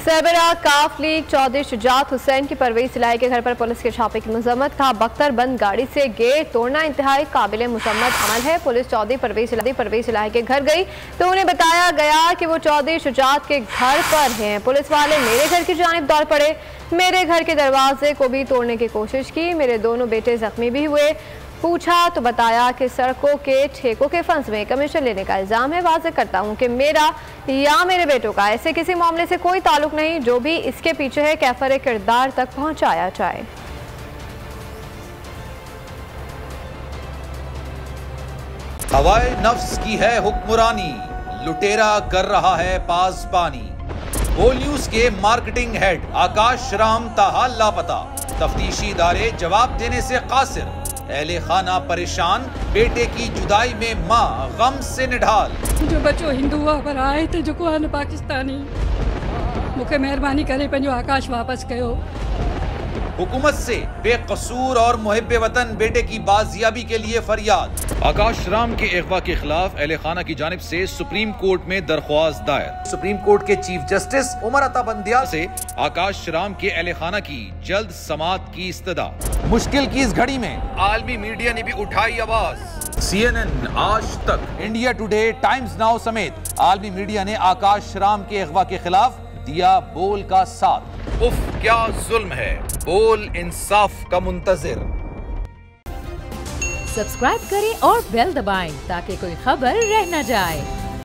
सरबराह काफ league Chaudhary Shujaat Hussain की परवेज इलाही के घर पर पुलिस के छापे की मजम्मत। कहा बख्तर बंद गाड़ी से गेट तोड़ना इंतहाई काबिल मुसम्मत अमल है। पुलिस चौधरी परवेज इलाही के घर गई तो उन्हें बताया गया कि वो चौधरी शुजात के घर पर हैं। पुलिस वाले मेरे घर की जानिब दौड़ पड़े, मेरे घर के दरवाजे को भी तोड़ने की कोशिश की। मेरे दोनों बेटे जख्मी भी हुए। पूछा तो बताया कि सड़कों के ठेकों के फंड्स में कमीशन लेने का इल्जाम है। वाज़ेह करता हूं कि मेरा या मेरे बेटों का ऐसे किसी मामले से कोई ताल्लुक नहीं। जो भी इसके पीछे है कैफर किरदार तक पहुंचाया जाए। हवाए नफ्स की है हुक्मरानी, लुटेरा कर रहा है पासबानी। बोल न्यूज के मार्केटिंग हेड आकाश राम ताहाल लापता, तफ्तीशी इदारे जवाब देने से कासिर। अहले खाना परेशान, बेटे की जुदाई में माँ गम से निढाल। जो बच्चो हिंदू पर आए थे जो को पाकिस्तानी, मुझे मेहरबानी करे पंहिंजो आकाश वापस कयो। हुकूमत से बेकसूर और मुहिब्बे वतन बेटे की बाजियाबी के लिए फरियाद। आकाश राम के अगवा के खिलाफ अहले खाना की जानिब से सुप्रीम कोर्ट में दरख्वास्त दायर। सुप्रीम कोर्ट के चीफ जस्टिस उमर अता बंदियाल से आकाश राम के अहले खाना की जल्द समाअत की इस्तदा। मुश्किल की इस घड़ी में आलमी मीडिया ने भी उठाई आवाज। CNN, आज तक, इंडिया टुडे, टाइम्स नाउ समेत आलमी मीडिया ने आकाश राम के अगवा के खिलाफ दिया बोल का साथ। उफ क्या जुल्म है, बोल इंसाफ का मुंतजिर। सब्सक्राइब करें और बेल दबाएं ताकि कोई खबर रह न जाए।